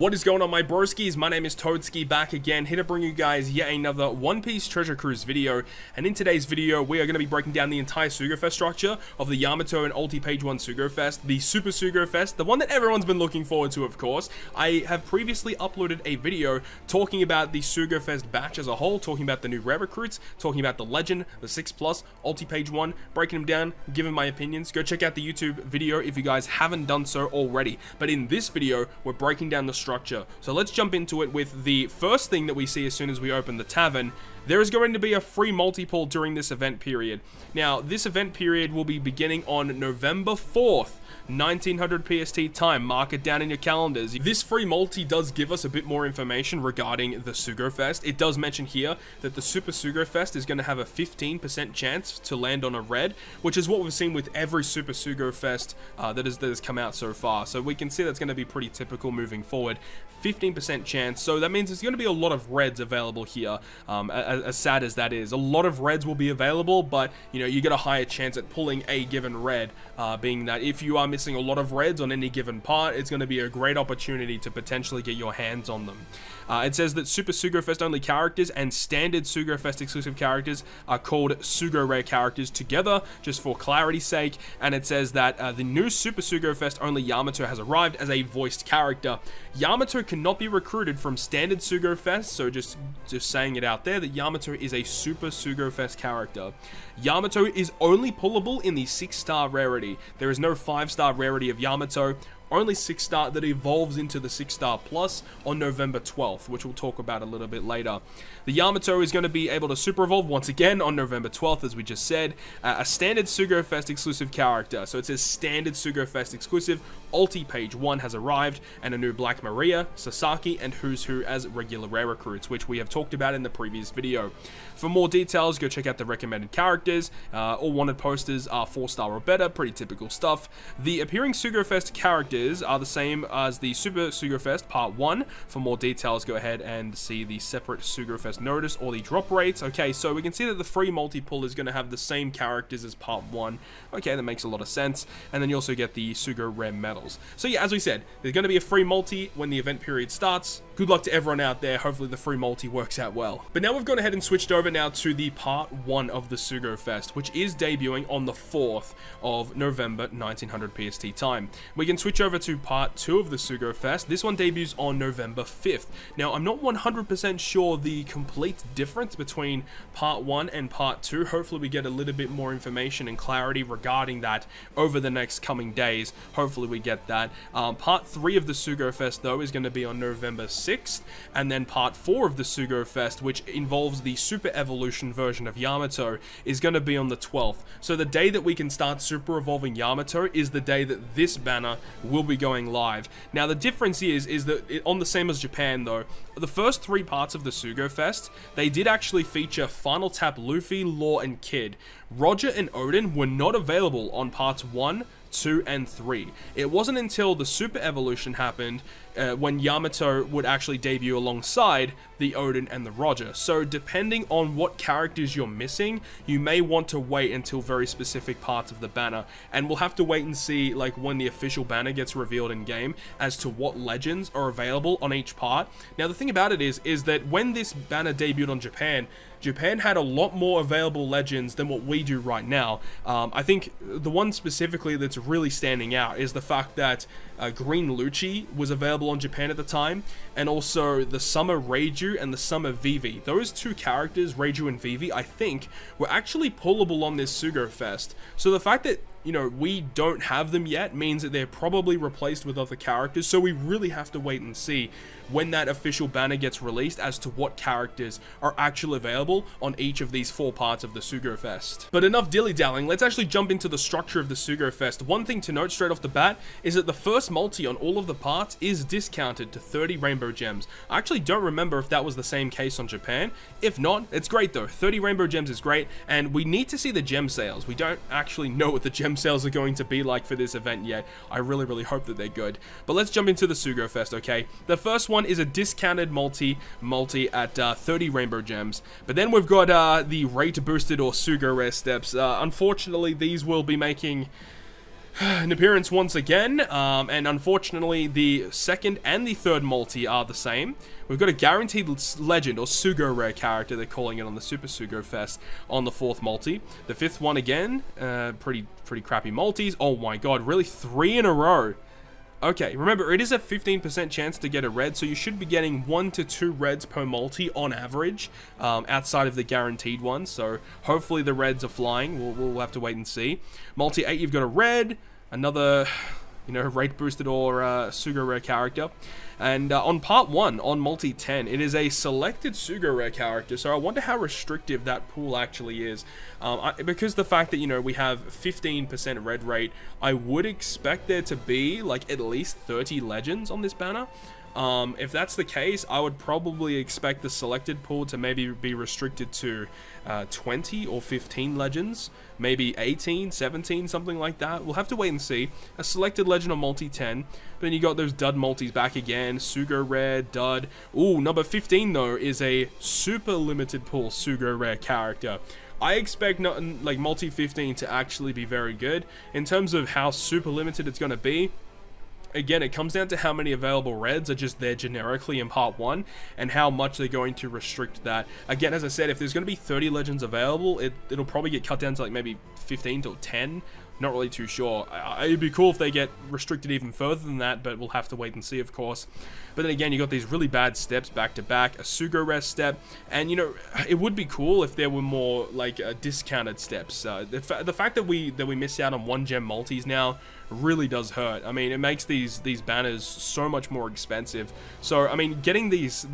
What is going on, my broskiis? My name is Toadskii, back again, here to bring you guys yet another One Piece Treasure Cruise video. And in today's video, we are going to be breaking down the entire Sugo-Fest structure of the Yamato and Ulti Page 1 Sugo-Fest, the Super Sugo-Fest, the one that everyone's been looking forward to, of course. I have previously uploaded a video talking about the Sugo-Fest batch as a whole, talking about the new rare recruits, talking about the Legend, the 6+, Ulti Page 1, breaking them down, giving my opinions. Go check out the YouTube video if you guys haven't done so already. But in this video, we're breaking down the structure. So let's jump into it with the first thing that we see as soon as we open the tavern. There is going to be a free multi-pull during this event period. Now, this event period will be beginning on November 4th, 1900 PST time. Mark it down in your calendars. This free multi does give us a bit more information regarding the Sugo-Fest. It does mention here that the Super Sugo-Fest is going to have a 15% chance to land on a red, which is what we've seen with every Super Sugo-Fest that has come out so far. So we can see that's going to be pretty typical moving forward. 15% chance, so that means there's going to be a lot of reds available here. As sad as that is, a lot of reds will be available, but you know, you get a higher chance at pulling a given red, being that if you are missing a lot of reds on any given part, it's going to be a great opportunity to potentially get your hands on them. It says that Super Sugo-Fest only characters and standard Sugo-Fest exclusive characters are called Sugo Rare characters together, just for clarity's sake. And it says that the new Super Sugo-Fest only Yamato has arrived as a voiced character. Yamato cannot be recruited from standard Sugo-Fest, so just saying it out there that Yamato is a Super Sugo-Fest character. Yamato is only pullable in the 6-star rarity. There is no 5-star rarity of Yamato. Only 6-star that evolves into the 6-star plus on November 12th, which we'll talk about a little bit later. The Yamato is going to be able to super evolve once again on November 12th, as we just said. A standard Sugo-Fest exclusive character. So it says standard Sugo-Fest exclusive. Ulti Page 1 has arrived, and a new Black Maria, Sasaki, and Who's Who as regular rare recruits, which we have talked about in the previous video. For more details, go check out the recommended characters. All wanted posters are 4-star or better, pretty typical stuff. The appearing Sugo-Fest characters are the same as the Super Sugo-Fest Part 1. For more details, go ahead and see the separate Sugo-Fest notice or the drop rates. Okay, so we can see that the free multi-pull is going to have the same characters as Part 1. Okay, that makes a lot of sense. And then you also get the Sugo Rare medals. So yeah, as we said, there's going to be a free multi when the event period starts. Good luck to everyone out there. Hopefully the free multi works out well. But now we've gone ahead and switched over now to the Part 1 of the Sugo-Fest, which is debuting on the 4th of November, 1900 PST time. We can switch over to Part 2 of the Sugo-Fest. This one debuts on November 5th. Now, I'm not 100% sure the complete difference between Part 1 and Part 2. Hopefully we get a little bit more information and clarity regarding that over the next coming days. Hopefully we get that. Part 3 of the Sugo-Fest, though, is going to be on November 6th, and then Part 4 of the Sugo-Fest, which involves the Super Evolution version of Yamato, is going to be on the 12th. So the day that we can start Super Evolving Yamato is the day that this banner will be going live. Now, the difference is that on the same as Japan, though, the first 3 parts of the Sugo-Fest, they did actually feature Final Tap Luffy, Law, and Kid. Roger and Odin were not available on Parts 1, 2, and 3. It wasn't until the Super Evolution happened when Yamato would actually debut alongside the Odin and the Roger. So depending on what characters you're missing, you may want to wait until very specific parts of the banner, and we'll have to wait and see like when the official banner gets revealed in game as to what legends are available on each part. Now the thing about it is that when this banner debuted on Japan had a lot more available legends than what we do right now. I think the one specifically that's really standing out is the fact that Green Lucci was available on Japan at the time, and also the Summer Reiju and the Summer Vivi. Those 2 characters, Reiju and Vivi, I think, were actually pullable on this Sugo-Fest. So the fact that, you know, we don't have them yet means that they're probably replaced with other characters, so we really have to wait and see when that official banner gets released as to what characters are actually available on each of these 4 parts of the Sugo-Fest. But enough dilly-dallying, let's actually jump into the structure of the Sugo-Fest. One thing to note straight off the bat is that the first multi on all of the parts is discounted to 30 rainbow gems. I actually don't remember if that was the same case on Japan. If not, it's great though. 30 rainbow gems is great, and we need to see the gem sales. We don't actually know what the gem sales are going to be like for this event yet. I really hope that they're good. But let's jump into the Sugo-Fest, okay? The first one is a discounted multi at 30 rainbow gems. But then we've got the rate boosted or Sugo Rare steps. Unfortunately, these will be making an appearance once again, and unfortunately the second and the third multi are the same. We've got a guaranteed legend or Sugo rare character, they're calling it on the Super Sugo-Fest, on the fourth multi. The fifth one again, pretty crappy multis. Oh my god, really 3 in a row. Okay, remember, it is a 15% chance to get a red, so you should be getting 1 to 2 reds per multi on average, outside of the guaranteed ones. So hopefully the reds are flying. We'll have to wait and see. Multi 8, you've got a red, another, you know, rate boosted or Sugo rare character. And on part 1, on multi 10, it is a selected Sugo rare character, so I wonder how restrictive that pool actually is. Because the fact that, you know, we have 15% red rate, I would expect there to be, like, at least 30 legends on this banner. If that's the case, I would probably expect the selected pool to maybe be restricted to 20 or 15 legends, maybe 18, 17, something like that. We'll have to wait and see. A selected legend on multi 10, but then you got those dud multis back again, Sugo rare, dud. Ooh, number 15 though is a super limited pool Sugo rare character. I expect like multi 15 to actually be very good. In terms of how super limited it's going to be, again, it comes down to how many available reds are just there generically in part 1 and how much they're going to restrict that. Again, as I said, if there's going to be 30 legends available, it'll probably get cut down to like maybe 15 to 10. Not really too sure. It'd be cool if they get restricted even further than that, but we'll have to wait and see, of course. But then again, you got these really bad steps back to back, a Sugo rare step, and you know, it would be cool if there were more like discounted steps. The fact that we miss out on 1 gem multis now really does hurt. I mean, it makes these banners so much more expensive. So I mean, getting these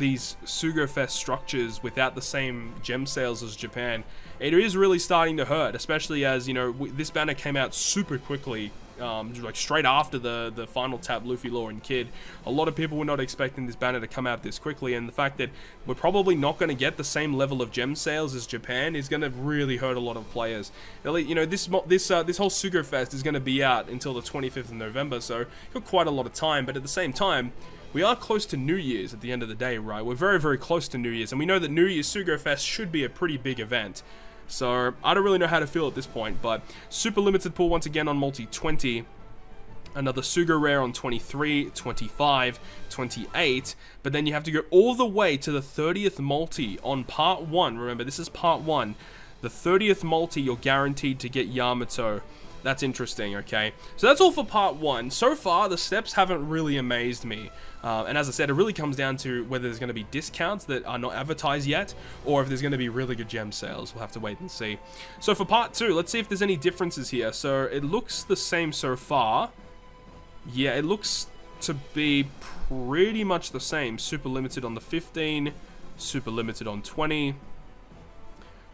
Sugo-Fest structures without the same gem sales as Japan, it is really starting to hurt, especially as, you know, this banner came out super quickly, like straight after the final tap Luffy, Law, and Kid. A lot of people were not expecting this banner to come out this quickly, and the fact that we're probably not going to get the same level of gem sales as Japan is going to really hurt a lot of players. You know, this whole Sugo-Fest is going to be out until the 25th of November, so got quite a lot of time, but at the same time, we are close to New Year's at the end of the day, right? We're very, very close to New Year's, and we know that New Year's Sugo-Fest should be a pretty big event. So, I don't really know how to feel at this point, but super limited pool once again on multi 20. Another Sugo rare on 23, 25, 28, but then you have to go all the way to the 30th multi on part 1. Remember, this is part 1. The 30th multi, you're guaranteed to get Yamato. That's interesting, okay? So that's all for part 1. So far, the steps haven't really amazed me. And as I said, it really comes down to whether there's going to be discounts that are not advertised yet, or if there's going to be really good gem sales. We'll have to wait and see. So for part 2, let's see if there's any differences here. So it looks the same so far. Yeah, it looks to be pretty much the same. Super limited on the 15, super limited on 20.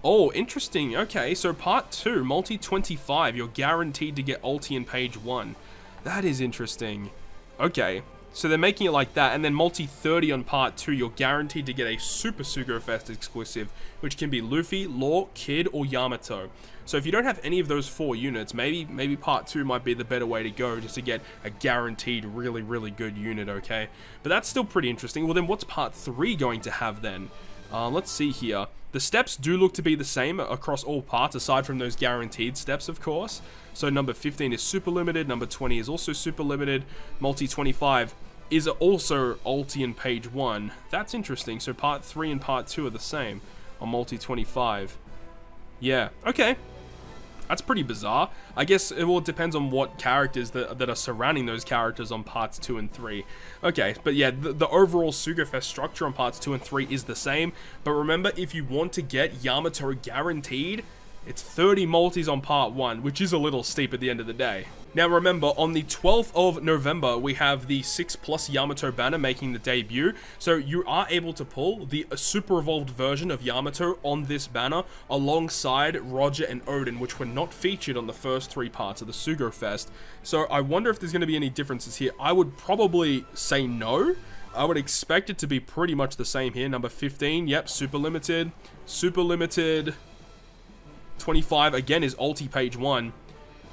Oh, interesting. Okay, so part 2, multi 25, you're guaranteed to get ulti in page 1. That is interesting. Okay, so they're making it like that, and then multi 30 on part 2, you're guaranteed to get a Super Sugo-Fest exclusive, which can be Luffy, Law, Kid, or Yamato. So if you don't have any of those 4 units, maybe part 2 might be the better way to go, just to get a guaranteed really, really good unit, okay? But that's still pretty interesting. Well, then what's part 3 going to have then? Let's see here. The steps do look to be the same across all parts, aside from those guaranteed steps, of course. So number 15 is super limited, number 20 is also super limited, multi 25 is also ulti in page 1. That's interesting. So part 3 and part 2 are the same on multi 25. Yeah, okay. That's pretty bizarre. I guess it all depends on what characters that are surrounding those characters on parts 2 and 3. Okay, but yeah, the overall Sugo-Fest structure on parts 2 and 3 is the same. But remember, if you want to get Yamato guaranteed, it's 30 multis on part 1, which is a little steep at the end of the day. Now remember, on the 12th of November, we have the 6+ Yamato banner making the debut, so you are able to pull the super evolved version of Yamato on this banner alongside Roger and Odin, which were not featured on the first 3 parts of the Sugo-Fest. So I wonder if there's going to be any differences here. I would probably say no. I would expect it to be pretty much the same here. Number 15, yep, super limited. Super limited. 25, again, is ulti page 1.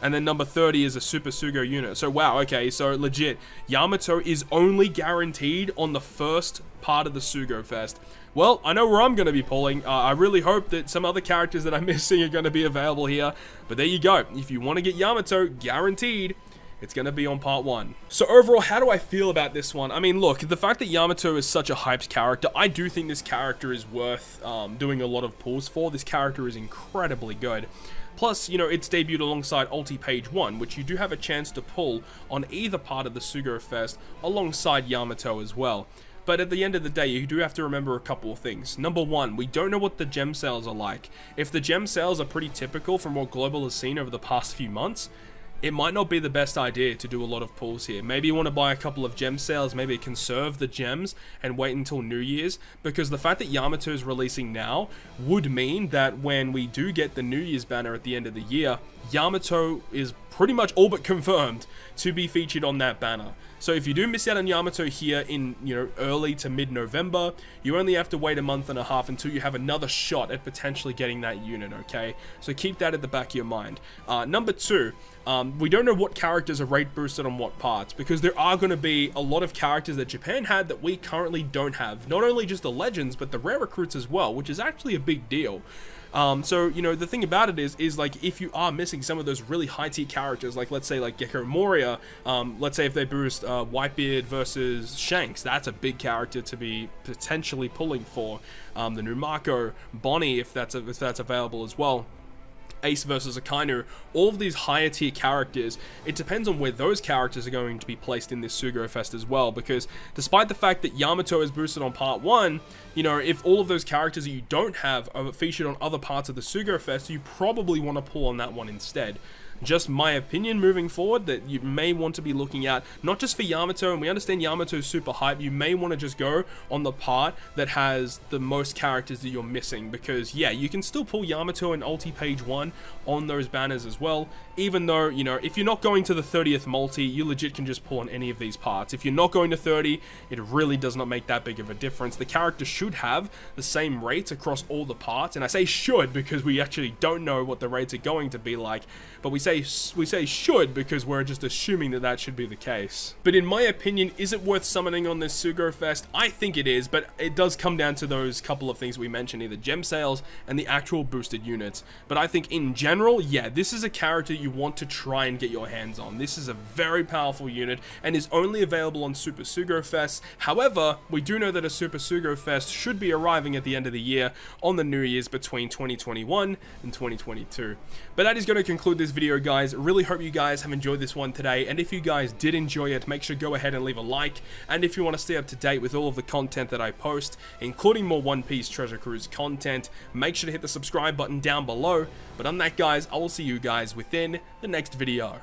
And then number 30 is a Super Sugo unit. So wow, okay, so legit, Yamato is only guaranteed on the first part of the Sugo-Fest. Well, I know where I'm going to be pulling. I really hope that some other characters that I'm missing are going to be available here. But there you go. If you want to get Yamato, guaranteed, it's going to be on part 1. So overall, how do I feel about this one? I mean, look, the fact that Yamato is such a hyped character, I do think this character is worth doing a lot of pulls for. This character is incredibly good. Plus, you know, it's debuted alongside Ulti Page 1, which you do have a chance to pull on either part of the Sugo-Fest alongside Yamato as well. But at the end of the day, you do have to remember a couple of things. Number 1, we don't know what the gem sales are like. If the gem sales are pretty typical from what Global has seen over the past few months, it might not be the best idea to do a lot of pulls here. Maybe you want to buy a couple of gem sales, maybe conserve the gems and wait until New Year's, because the fact that Yamato is releasing now would mean that when we do get the New Year's banner at the end of the year, Yamato is pretty much all but confirmed to be featured on that banner. So if you do miss out on Yamato here in, you know, early to mid-November, you only have to wait a month and a half until you have another shot at potentially getting that unit, okay? So keep that at the back of your mind. Number 2, we don't know what characters are rate boosted on what parts, because there are going to be a lot of characters that Japan had that we currently don't have. Not only just the legends, but the rare recruits as well, which is actually a big deal. So, you know, the thing about it is like, if you are missing some of those really high tier characters, like let's say like Gecko Moria, let's say if they boost Whitebeard versus Shanks, that's a big character to be potentially pulling for. The new Mako, Bonnie, if that's available as well. Ace versus Akainu, all of these higher tier characters, it depends on where those characters are going to be placed in this Sugo-Fest as well, because despite the fact that Yamato is boosted on part 1, you know, if all of those characters that you don't have are featured on other parts of the Sugo-Fest, you probably want to pull on that one instead. Just my opinion moving forward, that you may want to be looking at, not just for Yamato, and we understand Yamato's super hype, you may want to just go on the part that has the most characters that you're missing, because yeah, you can still pull Yamato and Ulti Page 1 on those banners as well, even though, you know, if you're not going to the 30th multi, you legit can just pull on any of these parts. If you're not going to 30, it really does not make that big of a difference. The character should have the same rates across all the parts, and I say should because we actually don't know what the rates are going to be like, but we say should because we're just assuming that that should be the case. But in my opinion, is it worth summoning on this Sugo-Fest? I think it is, but it does come down to those couple of things we mentioned, either gem sales and the actual boosted units. But I think in general, yeah, this is a character you want to try and get your hands on. This is a very powerful unit and is only available on Super Sugo-Fest. However, we do know that a Super Sugo-Fest should be arriving at the end of the year on the New Year's between 2021 and 2022. But that is going to conclude this video, guys. Really hope you guys have enjoyed this one today, and if you guys did enjoy it, make sure to go ahead and leave a like, and if you want to stay up to date with all of the content that I post, including more One Piece Treasure Cruise content, make sure to hit the subscribe button down below. But on that, guys, I will see you guys within the next video.